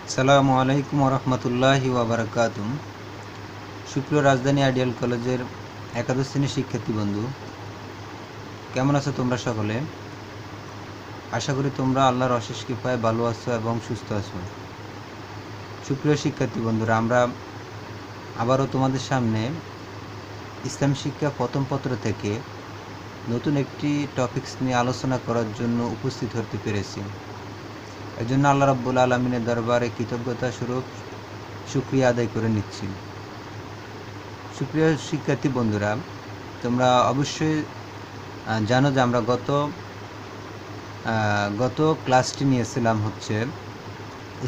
আসসালামু আলাইকুম রহমতুল্লাহি ওয়াবারাকাতুম। সুপ্রিয় রাজধানী আইডিয়াল কলেজের একাদশ শ্রেণীর শিক্ষার্থী বন্ধু, কেমন আছো তোমরা সকলে? আশা করি তোমরা আল্লাহর অশেষ কৃপায় ভালো আছো এবং সুস্থ আছো। সুপ্রিয় শিক্ষার্থী বন্ধুরা, আমরা আবারও তোমাদের সামনে ইসলাম শিক্ষা প্রথম পত্র থেকে নতুন একটি টপিকস নিয়ে আলোচনা করার জন্য উপস্থিত হতে পেরেছি। এর জন্য আল্লাহ রাব্বুল আলামিনের দরবারে কৃতজ্ঞতা স্বরূপ শুকরিয়া আদায় করে নিচ্ছি। সুপ্রিয় শিক্ষার্থী বন্ধুরা, তোমরা অবশ্যই জানো যে আমরা গত ক্লাসটি নিয়েছিলাম হচ্ছে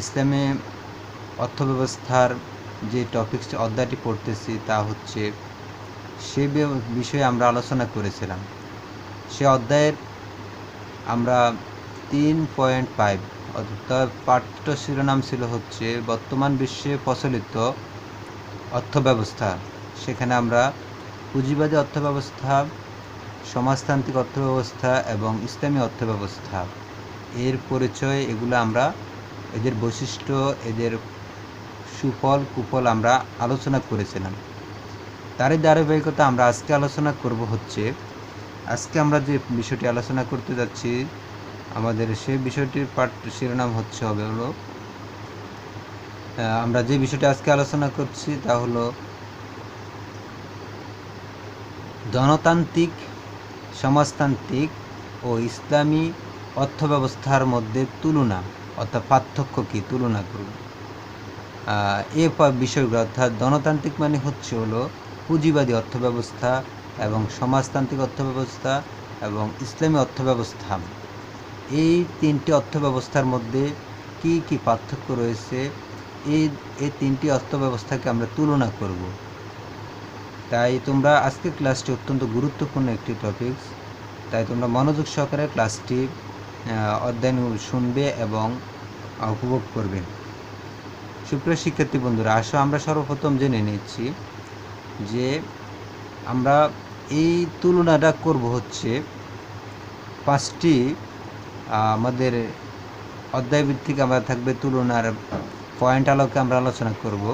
ইসলামে অর্থব্যবস্থার যে টপিকসটি অধ্যায়টি পড়তেছি তা হচ্ছে সে বিষয়ে আমরা আলোচনা করেছিলাম। সে অধ্যায়ের আমরা 3.5 অর্থাৎ পাঠ্য শিরোনাম ছিল হচ্ছে বর্তমান বিশ্বে প্রচলিত অর্থব্যবস্থা। সেখানে আমরা পুঁজিবাদী অর্থব্যবস্থা, সমাজতান্ত্রিক অর্থব্যবস্থা এবং ইসলামী অর্থব্যবস্থা এর পরিচয়, এগুলো আমরা এদের বৈশিষ্ট্য, এদের সুফল কুফল আমরা আলোচনা করেছিলাম। তারই ধারাবাহিকতা আমরা আজকে আলোচনা করব হচ্ছে, আজকে আমরা যে বিষয়টি আলোচনা করতে যাচ্ছি আমাদের সেই বিষয়টির পাঠ শিরোনাম হলো আমরা যে বিষয়টি আজকে আলোচনা করছি তা হলো ধনতান্ত্রিক, সমাজতান্ত্রিক ও ইসলামী অর্থব্যবস্থার মধ্যে তুলনা, অর্থাৎ পার্থক্য কী, তুলনা করব এই বিষয়গুলো। অর্থাৎ ধনতান্ত্রিক মানে হলো পুঁজিবাদী অর্থব্যবস্থা এবং সমাজতান্ত্রিক অর্থব্যবস্থা এবং ইসলামী অর্থব্যবস্থা, এই তিনটি অর্থব্যবস্থার মধ্যে কি কি পার্থক্য রয়েছে, এই তিনটি অর্থব্যবস্থাকে আমরা তুলনা করব। তাই তোমরা আজকের ক্লাসটি অত্যন্ত গুরুত্বপূর্ণ একটি টপিকস, তাই তোমরা মনোযোগ সহকারে ক্লাসটি অধ্যয়ন শুনবে এবং উপভোগ করবে। সুপ্রিয় শিক্ষার্থী বন্ধুরা, আসো আমরা সর্বপ্রথম জেনে নিচ্ছি যে আমরা এই তুলনাটা করব হচ্ছে পাঁচটি আমাদের অধ্যায়ভিত্তিক আমরা থাকবে তুলনার পয়েন্ট আলোকে আমরা আলোচনা করব।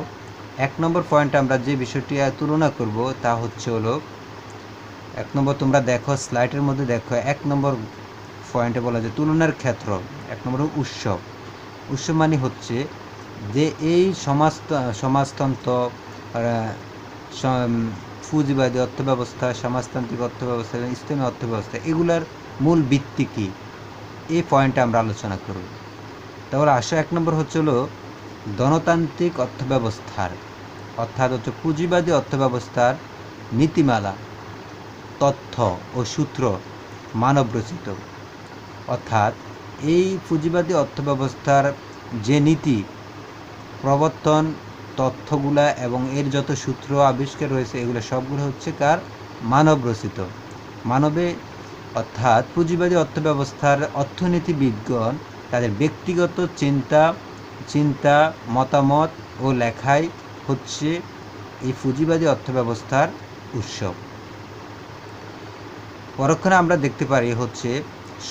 1 নম্বর পয়েন্ট আমরা যে বিষয়টি তুলনা করব তা হলো 1 নম্বর, তোমরা দেখো স্লাইডের মধ্যে দেখো 1 নম্বর পয়েন্টে বলা যে তুলনার ক্ষেত্র। 1 নম্বর উৎস মানে হচ্ছে যে এই সমাজতন্ত্র, পুঁজিবাদী অর্থব্যবস্থা, সমাজতান্ত্রিক অর্থব্যবস্থা এবং ইসলামী অর্থব্যবস্থা, এগুলার মূল ভিত্তি কী, এই পয়েন্টে আমরা আলোচনা করব। তাহলে 1 নম্বর হলো ধনতান্ত্রিক অর্থব্যবস্থার, অর্থাৎ হচ্ছে পুঁজিবাদী অর্থব্যবস্থার নীতিমালা, তথ্য ও সূত্র মানবরচিত। অর্থাৎ এই পুঁজিবাদী অর্থব্যবস্থার যে নীতি প্রবর্তন, তথ্যগুলা এবং এর যত সূত্র আবিষ্কার রয়েছে, এগুলো সবগুলো হচ্ছে কার? মানবরচিত। অর্থাৎ পুঁজিবাদী অর্থব্যবস্থার অর্থনীতিবিদগণ তাদের ব্যক্তিগত চিন্তা মতামত ও লেখাই হচ্ছে এই পুঁজিবাদী অর্থব্যবস্থার উৎস। পরক্ষণে আমরা দেখতে পারি হচ্ছে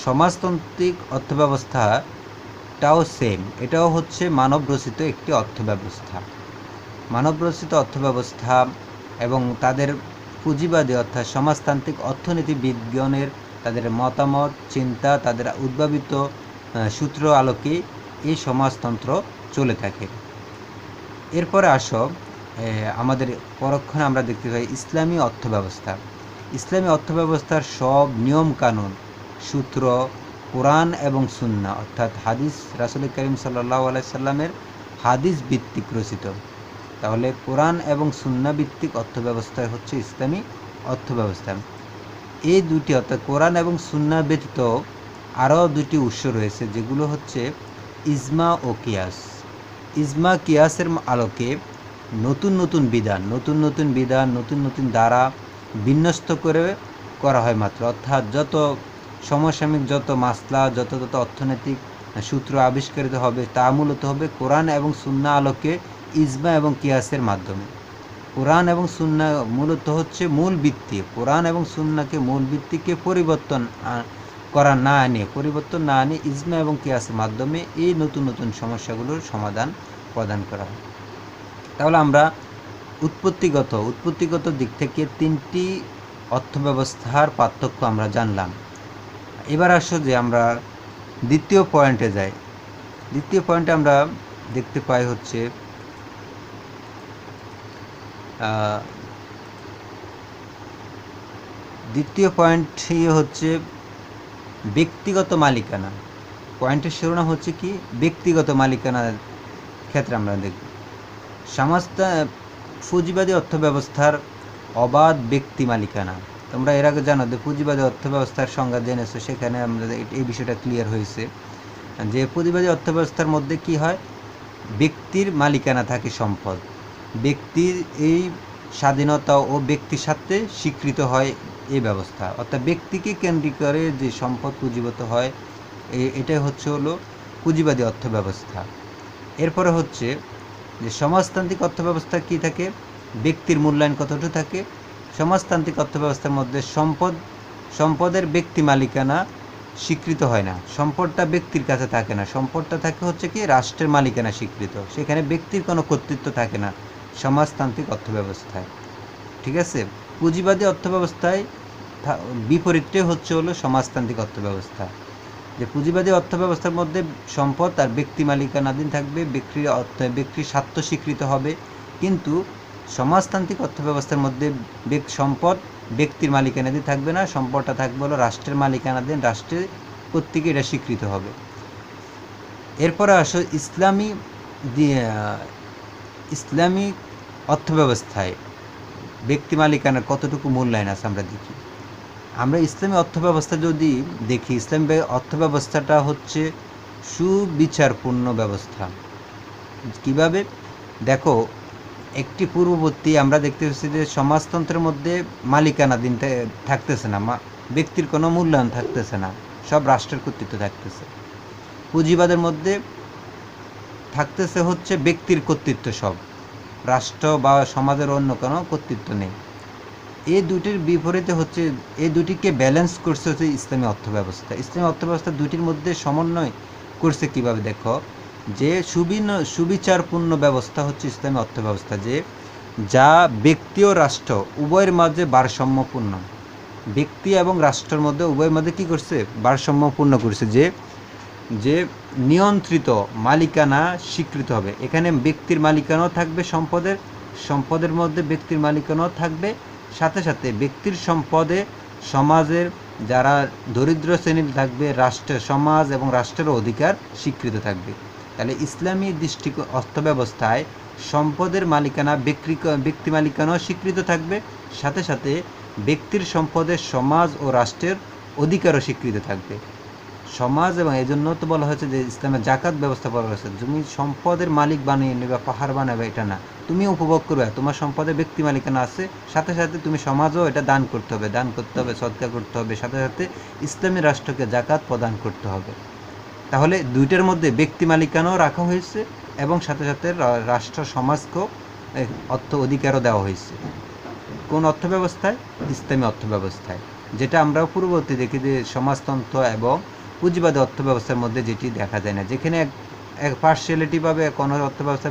সমাজতান্ত্রিক অর্থব্যবস্থাটাও সেম, এটাও হচ্ছে মানবরচিত একটি অর্থব্যবস্থা। মানবরচিত অর্থব্যবস্থা এবং তাদের পুঁজিবাদী অর্থাৎ সমাজতান্ত্রিক অর্থনীতিবিদগণের তাদের মতামত, চিন্তা, তাদের উদ্ভাবিত সূত্র আলোকে এই সমাজতন্ত্র চলে থাকে। এরপরে আসো আমাদের পরক্ষণে আমরা দেখতে পাই ইসলামী অর্থব্যবস্থা। ইসলামী অর্থব্যবস্থার সব নিয়ম কানুন, সূত্র কোরআন এবং সুন্নাহ অর্থাৎ হাদিস, রাসূল করিম সাল্লাল্লাহু আলাইহি সাল্লামের হাদিস ভিত্তিক রচিত। তাহলে কোরআন এবং সুন্নাহ ভিত্তিক অর্থব্যবস্থায় হচ্ছে ইসলামী অর্থব্যবস্থা। এই দুটি অর্থাৎ কোরআন এবং সুন্নাহ ব্যতীত আরও দুটি উৎস রয়েছে, যেগুলো হচ্ছে ইজমা ও কিয়াস। ইজমা কিয়াসের আলোকে নতুন নতুন বিধান, নতুন ধারা বিন্যস্ত করা হয় মাত্র। অর্থাৎ যত সমসাময়িক যত মাসলা, যত অর্থনৈতিক সূত্র আবিষ্কারিত হবে তা মূলত হবে কোরআন এবং সুন্নাহ আলোকে, ইজমা এবং কিয়াসের মাধ্যমে। কোরআন এবং সুন্নাহ মূলত হচ্ছে মূল ভিত্তি। কোরআন এবং সুন্নাহকে মূল ভিত্তিকে করা না আনে, পরিবর্তন না আনে ইজমা এবং কিয়াসের মাধ্যমে এই নতুন নতুন সমস্যাগুলোর সমাধান প্রদান করা হয়। তাহলে আমরা উৎপত্তিগত দিক থেকে তিনটি অর্থব্যবস্থার পার্থক্য আমরা জানলাম। এবার আসো যে আমরা দ্বিতীয় পয়েন্টে যাই। দ্বিতীয় পয়েন্টে আমরা দেখতে পাই হচ্ছে দ্বিতীয় পয়েন্টটি হচ্ছে ব্যক্তিগত মালিকানা। পয়েন্টের শিরোনাম হচ্ছে কি ব্যক্তিগত মালিকানার ক্ষেত্রে আমরা দেখব পুঁজিবাদী অর্থব্যবস্থার অবাধ ব্যক্তি মালিকানা। তোমরা এর আগে জানো যে পুঁজিবাদী অর্থব্যবস্থার সংজ্ঞা জেনেছো, সেখানে আমরা এই বিষয়টা ক্লিয়ার হয়েছে যে পুঁজিবাদী অর্থব্যবস্থার মধ্যে কি হয়, ব্যক্তির মালিকানা থাকে সম্পদ, ব্যক্তির এই স্বাধীনতা ও ব্যক্তির সাথে স্বীকৃত হয় এই ব্যবস্থা, অর্থাৎ ব্যক্তিকে কেন্দ্রিক করে যে সম্পদ পুঁজিগত হয়, এটাই হলো পুঁজিবাদী অর্থব্যবস্থা। এরপরে হচ্ছে যে সমাজতান্ত্রিক অর্থব্যবস্থা কি থাকে, ব্যক্তির মূল্যায়ন কতটুকু থাকে। সমাজতান্ত্রিক অর্থব্যবস্থার মধ্যে সম্পদের ব্যক্তি মালিকানা স্বীকৃত হয় না, সম্পদটা ব্যক্তির কাছে থাকে না, সম্পদটা থাকে হচ্ছে কি রাষ্ট্রের মালিকানা স্বীকৃত, সেখানে ব্যক্তির কোনো কর্তৃত্ব থাকে না সমাজতান্ত্রিক অর্থব্যবস্থায়। ঠিক আছে, পুঁজিবাদী অর্থব্যবস্থায় বিপরীতটাই হলো সমাজতান্ত্রিক অর্থব্যবস্থা, যে পুঁজিবাদী অর্থব্যবস্থার মধ্যে সম্পদ আর ব্যক্তি মালিকানাধীন থাকবে, ব্যক্তির স্বার্থ স্বীকৃত হবে, কিন্তু সমাজতান্ত্রিক অর্থব্যবস্থার মধ্যে সম্পদ ব্যক্তির মালিকানাধীন থাকবে না, সম্পদটা থাকবে রাষ্ট্রের মালিকানাধীন, রাষ্ট্রের কর্তৃক এটা স্বীকৃত হবে। এরপরে আসো ইসলামী অর্থব্যবস্থায় ব্যক্তি মালিকানার কতটুকু মূল্যায়ন আছে আমরা দেখি। আমরা ইসলামী অর্থব্যবস্থা যদি দেখি, ইসলামী অর্থব্যবস্থাটা হচ্ছে সুবিচারপূর্ণ ব্যবস্থা। কিভাবে দেখো, একটি পূর্ববর্তী আমরা দেখতে পাচ্ছি যে সমাজতন্ত্রের মধ্যে মালিকানাধীন থাকতেছে না, ব্যক্তির কোনো মূল্যায়ন থাকতেছে না, সব রাষ্ট্রের কর্তৃত্ব থাকতেছে। পুঁজিবাদের মধ্যে থাকতেছে হচ্ছে ব্যক্তির কর্তৃত্ব, সব রাষ্ট্র বা সমাজের অন্য কোনো কর্তৃত্ব নেই। এই দুটির বিপরীতে হচ্ছে, এই দুটিকে ব্যালেন্স করছে হচ্ছে ইসলামী অর্থব্যবস্থা। ইসলামী অর্থব্যবস্থা দুটির মধ্যে সমন্বয় করছে কিভাবে দেখো, যে সুবিচারপূর্ণ ব্যবস্থা হচ্ছে ইসলামী অর্থব্যবস্থা, যা ব্যক্তি ও রাষ্ট্র উভয়ের মাঝে ভারসাম্যপূর্ণ, ব্যক্তি এবং রাষ্ট্রের মধ্যে উভয়ের মধ্যে কি করছে, ভারসাম্যপূর্ণ করছে, যে নিয়ন্ত্রিত মালিকানা স্বীকৃত হবে। এখানে ব্যক্তির মালিকানাও থাকবে, সম্পদের মধ্যে ব্যক্তির মালিকানাও থাকবে, সাথে সাথে ব্যক্তির সম্পদে সমাজের যারা দরিদ্র শ্রেণীর থাকবে, সমাজ এবং রাষ্ট্রের অধিকার স্বীকৃত থাকবে। তাহলে ইসলামী অর্থব্যবস্থায় সম্পদের মালিকানা ব্যক্তি মালিকানাও স্বীকৃত থাকবে, সাথে সাথে ব্যক্তির সম্পদে সমাজ ও রাষ্ট্রের অধিকারও স্বীকৃত থাকবে। সমাজ এবং এই জন্য তো বলা হয়েছে যে ইসলামের জাকাত ব্যবস্থা বলা হয়েছে, তুমি সম্পদের মালিক বানিয়ে নেবে, পাহাড় বানাবে, এটা না, তুমি উপভোগ করবে, তোমার সম্পদের ব্যক্তি মালিকানা আছে, সাথে সাথে তুমি সমাজও এটা দান করতে হবে, সদকা করতে হবে, সাথে সাথে ইসলামী রাষ্ট্রকে জাকাত প্রদান করতে হবে। তাহলে দুইটার মধ্যে ব্যক্তি মালিকানাও রাখা হয়েছে এবং সাথে সাথে রাষ্ট্র সমাজকেও অধিকারও দেওয়া হয়েছে। কোন অর্থব্যবস্থায়? ইসলামী অর্থব্যবস্থায়, যেটা আমরা পূর্ববর্তী দেখি যে সমাজতন্ত্র এবং পুঁজিবাদী অর্থব্যবস্থার মধ্যে যেটি দেখা যায় না, যেখানে এক পার্সিয়ালিটিভাবে কোনো অর্থব্যবস্থা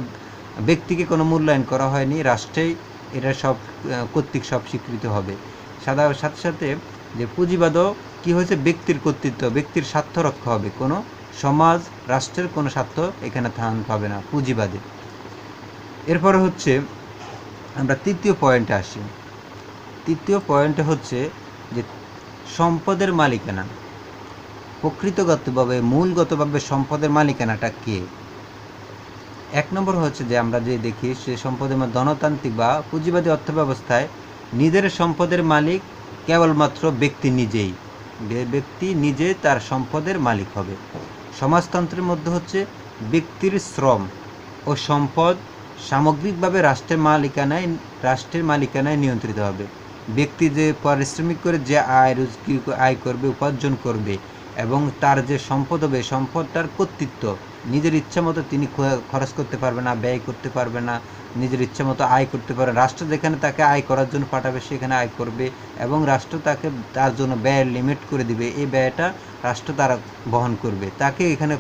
ব্যক্তিকে কোনো মূল্যায়ন করা হয়নি, রাষ্ট্রেই এটা সব কর্তৃক সব স্বীকৃত হবে। সাথে সাথে যে পুঁজিবাদও কি হয়েছে, ব্যক্তির কর্তৃত্ব, ব্যক্তির স্বার্থ রক্ষা হবে, কোনো সমাজ রাষ্ট্রের কোনো স্বার্থ এখানে স্থান পাবে না পুঁজিবাদে। এরপরে হচ্ছে আমরা তৃতীয় পয়েন্টে আসি। তৃতীয় পয়েন্টে হচ্ছে যে সম্পদের মালিকানা, প্রকৃতগতভাবে মূলগতভাবে সম্পদের মালিকানাটা কে? এক নম্বর হচ্ছে যে আমরা যে দেখি সে সম্পদের ধনতান্ত্রিক বা পুঁজিবাদী অর্থব্যবস্থায় নিজের সম্পদের মালিক কেবলমাত্র ব্যক্তি নিজেই, ব্যক্তি নিজে তার সম্পদের মালিক হবে। সমাজতন্ত্রের মধ্যে হচ্ছে ব্যক্তির শ্রম ও সম্পদ সামগ্রিকভাবে রাষ্ট্রের মালিকানায় নিয়ন্ত্রিত হবে। ব্যক্তি যে পারিশ্রমিক করে যে আয় করবে, উপার্জন করবে, এবং তার যে সম্পদ হবে, সম্পদটার কর্তৃত্ব নিজের ইচ্ছা মতো তিনি খরচ করতে পারবে না, ব্যয় করতে পারবে না, নিজের ইচ্ছা মতো আয় করতে পারে। রাষ্ট্র যেখানে তাকে আয় করার জন্য পাঠাবে সেখানে আয় করবে, এবং রাষ্ট্র তাকে তার জন্য ব্যয়ের লিমিট করে দিবে, এই ব্যয়টা রাষ্ট্র তারা বহন করবে। তাকে এখানে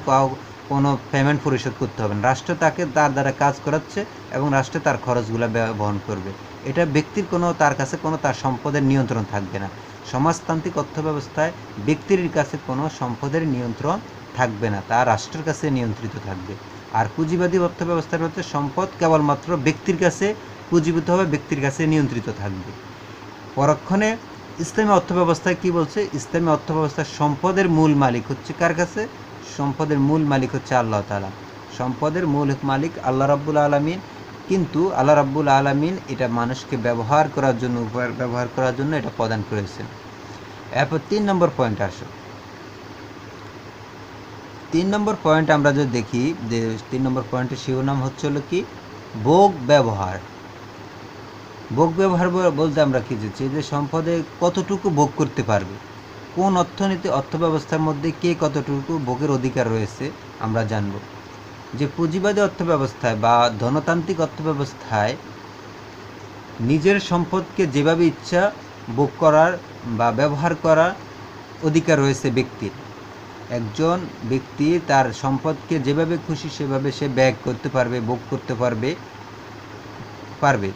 কোনো পেমেন্ট পরিশোধ করতে হবে না, রাষ্ট্র তাকে তার দ্বারা কাজ করাচ্ছে এবং রাষ্ট্র তার খরচগুলো বহন করবে। এটা ব্যক্তির তার কাছে তার সম্পদের নিয়ন্ত্রণ থাকবে না। সমাজতান্ত্রিক অর্থব্যবস্থায় ব্যক্তির কাছে কোনো সম্পদের নিয়ন্ত্রণ থাকবে না, তা রাষ্ট্রের কাছে নিয়ন্ত্রিত থাকবে। আর পুঁজিবাদী অর্থব্যবস্থার হচ্ছে সম্পদ কেবলমাত্র ব্যক্তির কাছে পুঁজিভূত হবে, ব্যক্তির কাছে নিয়ন্ত্রিত থাকবে। পরক্ষণে ইসলামী অর্থব্যবস্থায় কি বলছে? ইসলামী অর্থব্যবস্থার সম্পদের মূল মালিক হচ্ছে কার কাছে? সম্পদের মূল মালিক হচ্ছে আল্লাহ তাআলা। সম্পদের মূল মালিক আল্লাহ রাব্বুল আলামিন। কিন্তু আল্লাহ রাব্বুল আলামিন এটা মানুষকে ব্যবহার করার জন্য এটা প্রদান করেছেন। এরপর 3 নম্বর পয়েন্ট আসো। 3 নম্বর পয়েন্ট আমরা যদি দেখি, যে 3 নম্বর পয়েন্টের শিরোনাম হচ্ছে হলো কি? ভোগ ব্যবহার। ভোগ ব্যবহার বলতে আমরা কি বুঝছি? যে সম্পদে কতটুকু ভোগ করতে পারবে, কোন অর্থব্যবস্থার মধ্যে কে কতটুকু ভোগের অধিকার রয়েছে আমরা জানব। যে পুঁজিবাদী অর্থব্যবস্থায় বা ধনতান্ত্রিক অর্থব্যবস্থায় নিজের সম্পদকে যেভাবে ইচ্ছা ভোগ করার বা ব্যবহার করার অধিকার রয়েছে ব্যক্তির। একজন ব্যক্তি তার সম্পদকে যেভাবে খুশি সেভাবে সে ব্যয় করতে পারবে, ভোগ করতে পারবে।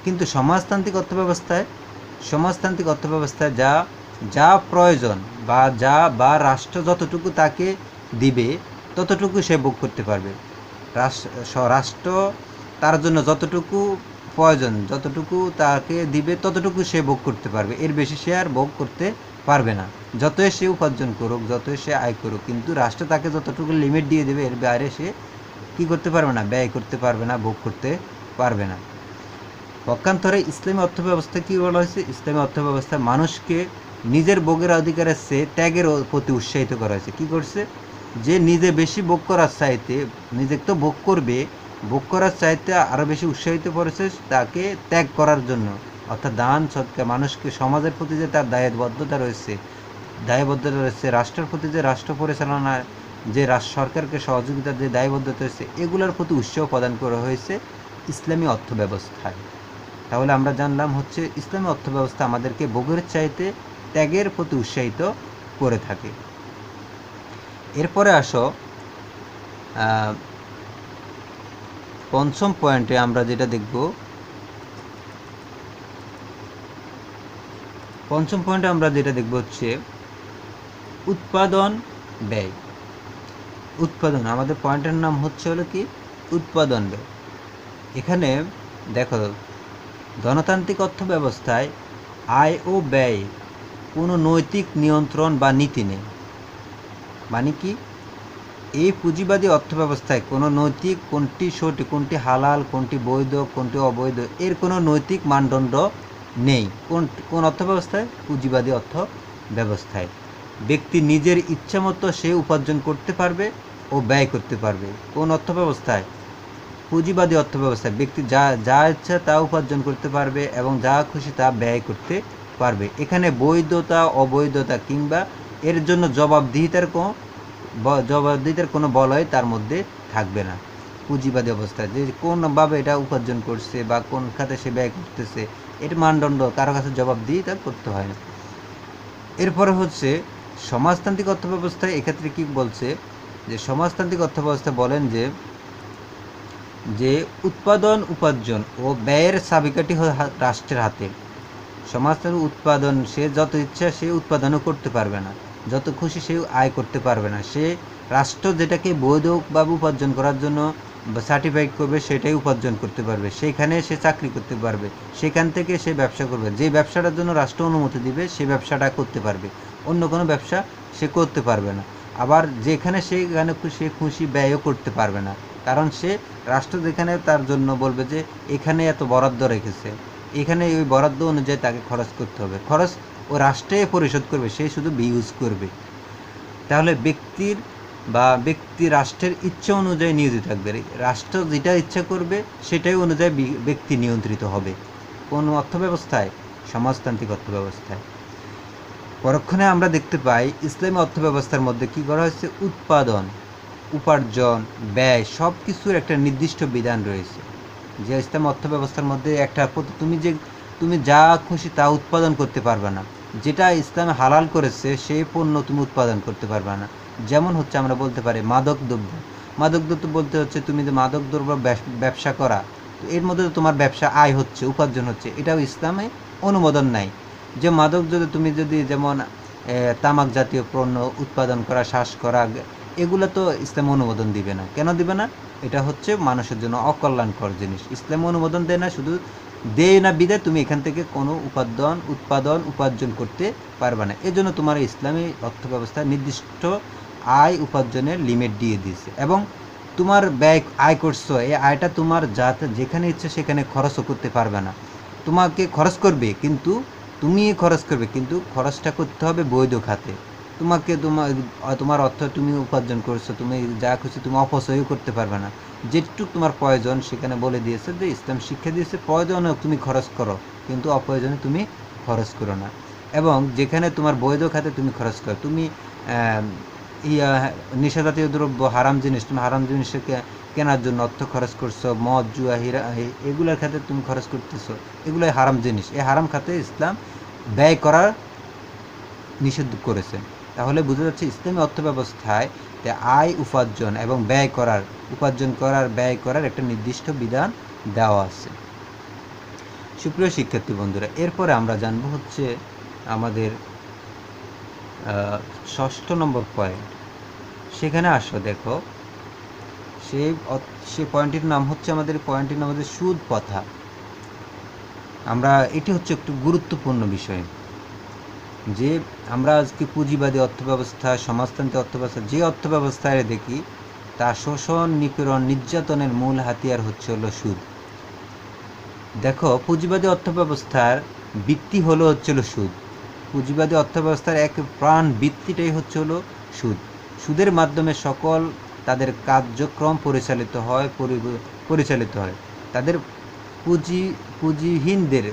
কিন্তু সমাজতান্ত্রিক অর্থব্যবস্থায় যা প্রয়োজন বা রাষ্ট্র যতটুকু তাকে দিবে ততটুকু সে ভোগ করতে পারবে। রাষ্ট্র তার জন্য যতটুকু প্রয়োজন, যতটুকু তাকে দিবে ততটুকু সে ভোগ করতে পারবে, এর বেশি সে আর ভোগ করতে পারবে না। যতই সে উপার্জন করুক, যতই সে আয় করুক, কিন্তু রাষ্ট্র তাকে যতটুকু লিমিট দিয়ে দেবে এর বাইরে সে কী করতে পারবে না? ব্যয় করতে পারবে না, ভোগ করতে পারবে না। পক্ষান্তরে ইসলামী অর্থব্যবস্থা কী বলা হয়েছে? ইসলামী অর্থব্যবস্থায় মানুষকে নিজের ভোগের অধিকারের চেয়ে ত্যাগের প্রতি উৎসাহিত করা হয়েছে। কী করছে? যে নিজে বেশি ভোগ করার চাইতে, নিজে তো ভোগ করবে, ভোগ করার চাইতে আরও বেশি উৎসাহিত করেছে তাকে ত্যাগ করার জন্য। অর্থাৎ দান সৎকার, মানুষকে সমাজের প্রতি যে তার দায়বদ্ধতা রয়েছে, রাষ্ট্রের প্রতি যে রাষ্ট্র পরিচালনার যে সরকারকে সহযোগিতার যে দায়বদ্ধতা রয়েছে, এগুলোর প্রতি উৎসাহ প্রদান করা হয়েছে ইসলামী অর্থব্যবস্থায়। তাহলে আমরা জানলাম হচ্ছে ইসলামী অর্থব্যবস্থা আমাদেরকে ভোগের চাইতে ত্যাগের প্রতি উৎসাহিত করে থাকে। এরপরে আসো পঞ্চম পয়েন্টে আমরা যেটা দেখব, হচ্ছে উৎপাদন ব্যয়। উৎপাদন, আমাদের পয়েন্টের নাম হচ্ছে হলো কি? উৎপাদন ব্যয়। এখানে দেখো, ধনতান্ত্রিক অর্থব্যবস্থায় আয় ও ব্যয় কোনো নৈতিক নিয়ন্ত্রণ বা নীতি নেই। মানে কি? এই পুঁজিবাদী অর্থব্যবস্থায় কোনো নৈতিক, কোনটি সঠিক, কোনটি হালাল, কোনটি বৈধ, কোনটি অবৈধ, এর কোনো নৈতিক মানদণ্ড নেই। কোন অর্থব্যবস্থায়? পুঁজিবাদী অর্থব্যবস্থায় ব্যক্তি নিজের ইচ্ছা মতো সে উপার্জন করতে পারবে ও ব্যয় করতে পারবে। কোন অর্থব্যবস্থায়? পুঁজিবাদী অর্থব্যবস্থায় ব্যক্তি যা ইচ্ছা তা উপার্জন করতে পারবে এবং যা খুশি তা ব্যয় করতে পারবে। এখানে বৈধতা, অবৈধতা কিংবা এর জন্য জবাবদিহিতার কোনো বলয় তার মধ্যে থাকবে না। পুঁজিবাদী অবস্থায় যে কোনভাবে এটা উপার্জন করছে বা কোন খাতে সে ব্যয় করতেছে, এর মানদণ্ড কারো কাছে জবাবদিহিতা করতে হয় না। এরপরে হচ্ছে সমাজতান্ত্রিক অর্থব্যবস্থায়। এক্ষেত্রে কি বলছে? যে সমাজতান্ত্রিক অর্থব্যবস্থা বলেন যে উৎপাদন, উপার্জন ও ব্যয়ের চাবিকাঠি রাষ্ট্রের হাতে। সমাজতান্ত্রিক উৎপাদন, সে যত ইচ্ছা সে উৎপাদনও করতে পারবে না, যত খুশি সে আয় করতে পারবে না। সে রাষ্ট্র যেটাকে বৈধভাবে উপার্জন করার জন্য সার্টিফাইড করবে সেটাই উপার্জন করতে পারবে, সেখানে সে চাকরি করতে পারবে, সেখান থেকে সে ব্যবসা করবে। যে ব্যবসাটার জন্য রাষ্ট্র অনুমতি দিবে সে ব্যবসাটা করতে পারবে, অন্য কোনো ব্যবসা সে করতে পারবে না। আবার যেখানে সে খুশি ব্যয়ও করতে পারবে না, কারণ সে রাষ্ট্র যেখানে তার জন্য বলবে যে এখানে এত বরাদ্দ রেখেছে, এখানে ওই বরাদ্দ অনুযায়ী তাকে খরচ করতে হবে, খরচ ও রাষ্ট্রে পরিশোধ করবে, সে শুধু ইউজ করবে। তাহলে ব্যক্তি রাষ্ট্রের ইচ্ছা অনুযায়ী নিয়োজিত থাকবে, রাষ্ট্র যেটা ইচ্ছা করবে সেটাই অনুযায়ী ব্যক্তি নিয়ন্ত্রিত হবে। কোন অর্থব্যবস্থায়? সমাজতান্ত্রিক অর্থব্যবস্থায়। পরক্ষণে আমরা দেখতে পাই ইসলামী অর্থব্যবস্থার মধ্যে কী করা হয়েছে, উৎপাদন, উপার্জন, ব্যয় সব কিছুর একটা নির্দিষ্ট বিধান রয়েছে। যে ইসলামী অর্থব্যবস্থার মধ্যে একটা তুমি যা খুশি তা উৎপাদন করতে পারবে না, যেটা ইসলামে হালাল করেছে সেই পণ্য তুমি উৎপাদন করতে পারবে না। যেমন হচ্ছে আমরা বলতে পারি মাদকদ্রব্য বলতে হচ্ছে তুমি যে মাদকদ্রব্য ব্যবসা করা, তো এর মধ্যে তো তোমার ব্যবসা আয় হচ্ছে, উপার্জন হচ্ছে, এটাও ইসলামে অনুমোদন নাই। যে মাদক তুমি যদি যেমন তামাক জাতীয় পণ্য উৎপাদন করা, শ্বাস করা, এগুলো তো ইসলাম অনুমোদন দিবে না। কেন দিবে না? এটা হচ্ছে মানুষের জন্য অকল্যাণকর জিনিস, ইসলাম অনুমোদন দেয় না। শুধু দেয় না বিদায় তুমি এখান থেকে কোনো উপার্জন করতে পারবে না। এজন্য তোমার ইসলামী অর্থব্যবস্থা নির্দিষ্ট আয় উপার্জনের লিমিট দিয়ে দিয়েছে, এবং তোমার আয় করছো, এই আয়টা তোমার যেখানে ইচ্ছে সেখানে খরচও করতে পারবে না। তোমাকে খরচ করবে, কিন্তু খরচটা করতে হবে বৈধ খাতে। তোমার অর্থ তুমি উপার্জন করছো, তুমি যা খুশি তুমি অপচয়ও করতে পারবে না। যেটুকু তোমার প্রয়োজন সেখানে বলে দিয়েছে যে ইসলাম শিক্ষা দিয়েছে প্রয়োজনে তুমি খরচ করো, কিন্তু অপ্রয়োজনে তুমি খরচ করো না। এবং যেখানে তোমার বৈধ খাতে তুমি খরচ করো, তুমি নেশাজাতীয় দ্রব্য, হারাম জিনিস, তুমি হারাম জিনিসকে কেনার জন্য অর্থ খরচ করছো, মদ, জুয়া, হীরা, এগুলোর খাতে তুমি খরচ করতেছো, এগুলোই হারাম জিনিস। এই হারাম খাতে ইসলাম ব্যয় করার নিষেধ করেছে। তাহলে বোঝা যাচ্ছে ইসলামী অর্থব্যবস্থায় আয় উপার্জন এবং ব্যয় করার একটা নির্দিষ্ট বিধান দেওয়া আছে। সুপ্রিয় শিক্ষার্থী বন্ধুরা, এরপরে আমরা জানব হচ্ছে আমাদের 6 নম্বর পয়েন্ট। সেখানে আসো, দেখো সেই পয়েন্টের নাম হচ্ছে সুদ প্রথা। এটি হচ্ছে একটু গুরুত্বপূর্ণ বিষয়, যে আমরা আজকে পুঁজিবাদী অর্থব্যবস্থা, সমাজতান্ত্রিক অর্থব্যবস্থা, যে অর্থব্যবস্থায় দেখি তা শোষণ, নিপীড়ন, নির্যাতনের মূল হাতিয়ার হচ্ছে হলো সুদ। দেখো, পুঁজিবাদী অর্থব্যবস্থার ভিত্তি হচ্ছে সুদ। পুঁজিবাদী অর্থব্যবস্থার এক প্রাণ ভিত্তিটাই হচ্ছে হলো সুদ। সুদের মাধ্যমে সকল তাদের কার্যক্রম পরিচালিত হয় তাদের পুঁজিহীনদের।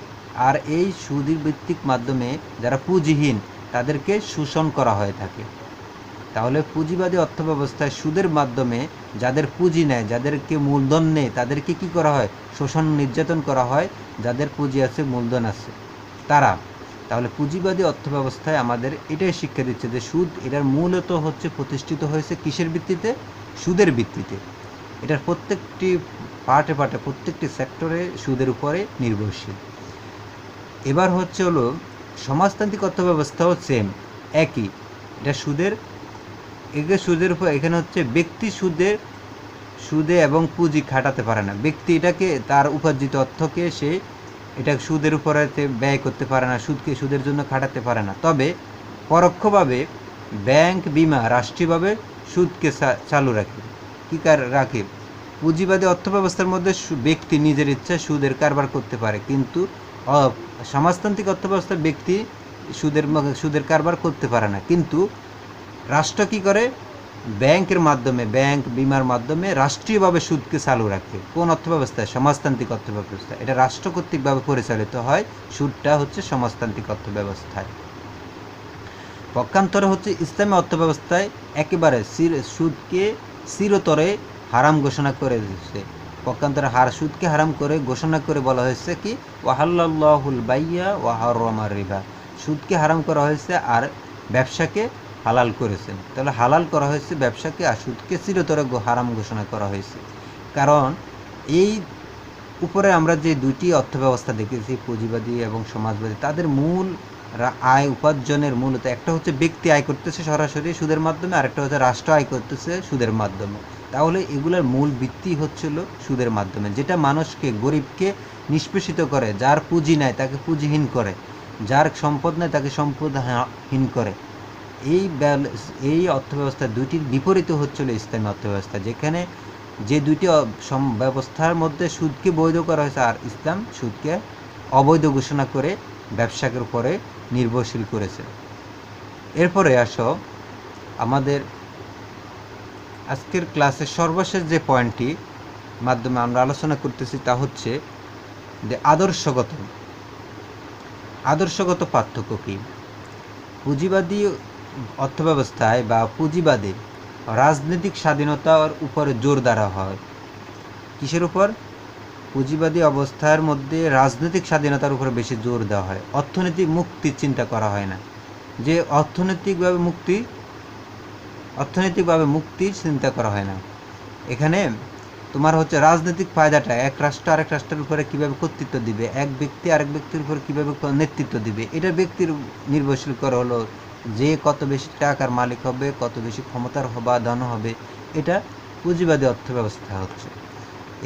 আর এই সুদের ভিত্তিক মাধ্যমে যারা পুঁজিহীন তাদেরকে শোষণ করা হয়ে থাকে। তাহলে পুঁজিবাদী অর্থব্যবস্থায় সুদের মাধ্যমে যাদের পুঁজি নেয়, যাদেরকে মূলধন নেই, তাদেরকে কি করা হয়, শোষণ, নির্যাতন করা হয়। যাদের পুঁজি আছে, মূলধন আছে, তারা। তাহলে পুঁজিবাদী অর্থব্যবস্থায় আমাদের এটাই শিক্ষা দিচ্ছে যে সুদ, এটার মূলত হচ্ছে প্রতিষ্ঠিত হয়েছে কিসের ভিত্তিতে? সুদের ভিত্তিতে। এটার প্রত্যেকটি পার্টে প্রত্যেকটি সেক্টরে সুদের উপরে নির্ভরশীল। এবার হচ্ছে হলো সমাজতান্ত্রিক অর্থব্যবস্থাও সেম, একই। এটা সুদের উপর, এখানে হচ্ছে ব্যক্তি সুদে এবং পুঁজি খাটাতে পারে না। ব্যক্তি এটাকে তার উপার্জিত অর্থকে এটা সুদের উপরে ব্যয় করতে পারে না, সুদের জন্য খাটাতে পারে না। তবে পরোক্ষভাবে ব্যাংক, বিমা রাষ্ট্রীয়ভাবে সুদকে চালু রাখে। পুঁজিবাদী অর্থব্যবস্থার মধ্যে ব্যক্তি নিজের ইচ্ছা সুদের কারবার করতে পারে, কিন্তু সমাজতান্ত্রিক অর্থব্যবস্থার ব্যক্তি সুদের কারবার করতে পারে না। কিন্তু রাষ্ট্র কি করে? ব্যাংক, বিমার মাধ্যমে রাষ্ট্রীয়ভাবে সুদকে চালু রাখে। কোন অর্থব্যবস্থায়? সমাজতান্ত্রিক অর্থব্যবস্থা। এটা রাষ্ট্র কর্তৃকভাবে পরিচালিত হয়। সুদটা হচ্ছে সমাজতান্ত্রিক অর্থব্যবস্থায়। পক্ষান্তরে হচ্ছে ইসলামী অর্থব্যবস্থায় একেবারে সুদকে চিরতরে হারাম ঘোষণা করে দিয়েছে। পক্ষান্তরে সুদকে হারাম করে ঘোষণা করে বলা হয়েছে কি, ওয়াহাল্লাল্লাহুল বাইয়া ওয়া হারামার রিবা। সুদকে হারাম করা হয়েছে আর ব্যবসাকে হালাল করেছেন। তাহলে হালাল করা হয়েছে ব্যবসাকে, আর সুদকে চিরতরে হারাম ঘোষণা করা হয়েছে। কারণ এই উপরে আমরা যে দুইটি অর্থব্যবস্থা দেখেছি, পুঁজিবাদী এবং সমাজবাদী, তাদের মূল আয় উপার্জনের মূলত একটা হচ্ছে ব্যক্তি আয় করতেছে সরাসরি সুদের মাধ্যমে, আরেকটা হচ্ছে রাষ্ট্র আয় করতেছে সুদের মাধ্যমে। তাহলে এগুলোর মূল ভিত্তি হচ্ছিল সুদের মাধ্যমে, যেটা মানুষকে, গরিবকে নিষ্পেষিত করে। যার পুঁজি নেয় তাকে পুঁজিহীন করে, যার সম্পদ নেয় তাকে সম্পদহীন করে। এই অর্থব্যবস্থা দুইটির বিপরীত হচ্ছিল ইসলামী অর্থব্যবস্থা, যেখানে যে দুইটি ব্যবস্থার মধ্যে সুদকে বৈধ করা হয়েছে, আর ইসলাম সুদকে অবৈধ ঘোষণা করে ব্যবসাকের উপরে নির্ভরশীল করেছে। এরপরে আসো, আমাদের আজকের ক্লাসের সর্বশেষ যে পয়েন্টটি মাধ্যমে আমরা আলোচনা করতেছি তা হচ্ছে যে আদর্শগত পার্থক্য কী। পুঁজিবাদী অর্থব্যবস্থায় বা পুঁজিবাদে রাজনৈতিক স্বাধীনতার উপরে জোর দেওয়া হয়। কিসের উপর? পুঁজিবাদী অবস্থার মধ্যে রাজনৈতিক স্বাধীনতার উপরে বেশি জোর দেওয়া হয়, অর্থনৈতিক মুক্তির চিন্তা করা হয় না, যে অর্থনৈতিকভাবে মুক্তি চিন্তা করা হয় না। এখানে তোমার হচ্ছে রাজনৈতিক ফায়দাটা, এক রাষ্ট্র আরেক রাষ্ট্রের উপরে কীভাবে কর্তৃত্ব দিবে, এক ব্যক্তি আরেক ব্যক্তির উপর কীভাবে নেতৃত্ব দিবে, এটা ব্যক্তির নির্ভরশীল করে হলো যে কত বেশি টাকার মালিক হবে, কত বেশি ক্ষমতার বা ধন হবে। এটা পুঁজিবাদী অর্থব্যবস্থা হচ্ছে,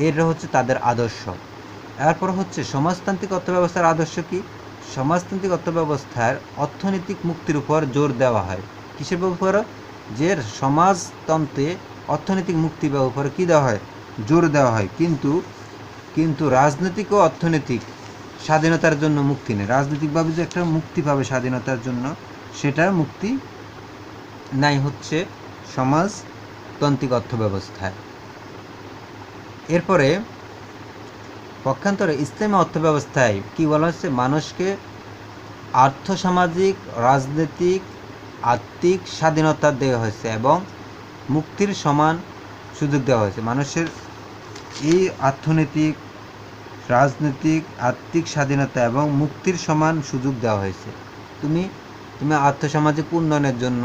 এটা হচ্ছে তাদের আদর্শ। এরপর হচ্ছে সমাজতান্ত্রিক অর্থব্যবস্থার আদর্শ কি? সমাজতান্ত্রিক অর্থব্যবস্থার অর্থনৈতিক মুক্তির উপর জোর দেওয়া হয়। কিসের উপর? যে সমাজতন্ত্রে অর্থনৈতিক মুক্তির উপরে কী দেওয়া হয়? জোর দেওয়া হয়। কিন্তু রাজনৈতিক ও অর্থনৈতিক স্বাধীনতার জন্য মুক্তি নেই। রাজনৈতিকভাবে যে একটা মুক্তি পাবে স্বাধীনতার জন্য, সেটার মুক্তি নাই হচ্ছে সমাজতান্ত্রিক অর্থব্যবস্থায়। এরপরে পক্ষান্তরে ইসলামী অর্থব্যবস্থায় কি বলা হচ্ছে? মানুষকে আর্থসামাজিক, রাজনৈতিক, আর্থিক স্বাধীনতা দেওয়া হয়েছে এবং মুক্তির সমান সুযোগ দেওয়া হয়েছে। মানুষের এই অর্থনৈতিক, রাজনৈতিক, আর্থিক স্বাধীনতা এবং মুক্তির সমান সুযোগ দেওয়া হয়েছে। তুমি আর্থসামাজিক উন্নয়নের জন্য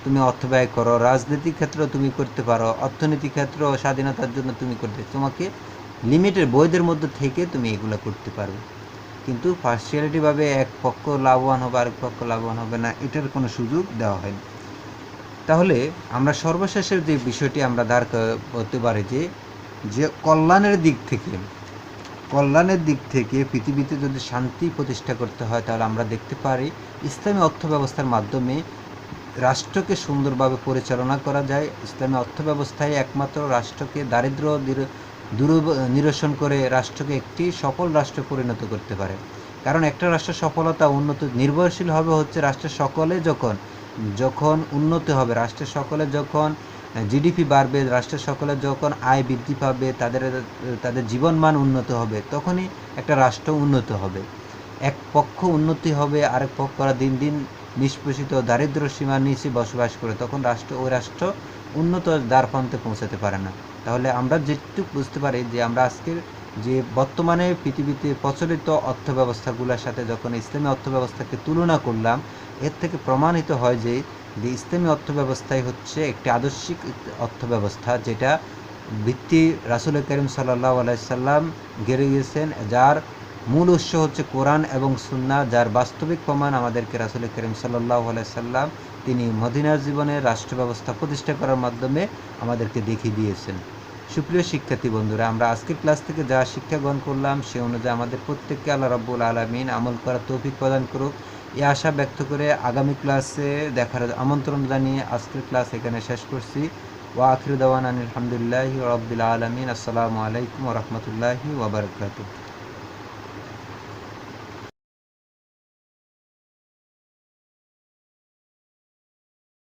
তুমি অর্থ ব্যয় করো, রাজনৈতিক ক্ষেত্রেও তুমি করতে পারো, অর্থনৈতিক ক্ষেত্রেও স্বাধীনতার জন্য তুমি তোমাকে লিমিটের বইদের মধ্যে থেকে তুমি এগুলো করতে পারবে। কিন্তু পার্সিয়ালিটিভাবে এক পক্ষ লাভবান হবে আরেক পক্ষ লাভবান হবে না, এটার কোনো সুযোগ দেওয়া হয়নি। তাহলে আমরা সর্বশেষের যে বিষয়টি আমরা দাঁড় করতে পারি যে কল্যাণের দিক থেকে পৃথিবীতে যদি শান্তি প্রতিষ্ঠা করতে হয়, তাহলে আমরা দেখতে পারি ইসলামী অর্থব্যবস্থার মাধ্যমে রাষ্ট্রকে সুন্দরভাবে পরিচালনা করা যায়। ইসলামী অর্থব্যবস্থায় একমাত্র রাষ্ট্রকে দারিদ্র্য নিরসন করে রাষ্ট্রকে একটি সফল রাষ্ট্রে পরিণত করতে পারে। কারণ একটা রাষ্ট্রের সফলতা উন্নতি নির্ভরশীল হবে হচ্ছে রাষ্ট্রের সকলে যখন উন্নতি হবে, রাষ্ট্রের সকলে যখন জিডিপি বাড়বে, রাষ্ট্রের সকলে যখন আয় বৃদ্ধি পাবে, তাদের জীবনমান উন্নত হবে, তখনই একটা রাষ্ট্র উন্নত হবে। এক পক্ষ উন্নতি হবে, আরেক পক্ষরা দিন দিন নিষ্পেষিত দারিদ্র সীমার নিচে বসবাস করে, তখন ওই রাষ্ট্র উন্নত দ্বারপ্রান্তে পৌঁছাতে পারে না। তাহলে আমরা যেটুকু বুঝতে পারি যে আমরা আজকের যে বর্তমানে পৃথিবীতে প্রচলিত অর্থব্যবস্থাগুলোর সাথে যখন ইসলামী অর্থব্যবস্থাকে তুলনা করলাম, এর থেকে প্রমাণিত হয় যে ইসলামী অর্থব্যবস্থাই হচ্ছে একটি আদর্শিক অর্থব্যবস্থা, যেটা ভিত্তি রাসূল করিম সাল্লাল্লাহু আলাইহি সাল্লাম গেড়ে গিয়েছেন, যার মূল উৎস হচ্ছে কোরআন এবং সুন্নাহ, যার বাস্তবিক প্রমাণ আমাদেরকে রাসূল করিম সাল্লাল্লাহু আলাইহি সাল্লাম তিনি মদিনার জীবনে রাষ্ট্র ব্যবস্থা প্রতিষ্ঠা করার মাধ্যমে আমাদেরকে দেখিয়ে দিয়েছেন। সুপ্রিয় শিক্ষার্থী বন্ধুরা, আমরা আজকের ক্লাস থেকে যা শিক্ষা গ্রহণ করলাম সে অনুযায়ী আমাদের প্রত্যেককে আল্লাহ রাব্বুল আলামিন আমল করার তৌফিক প্রদান করুক, এই আশা ব্যক্ত করে আগামী ক্লাসে দেখার আমন্ত্রণ জানিয়ে আজকের ক্লাস এখানে শেষ করছি। ওয়া আখিরু দাওয়ানা আলহামদুলিল্লাহি রাব্বিল আলামিন। আসসালামু আলাইকুম ওয়া রাহমাতুল্লাহি ওয়া বারাকাতুহু।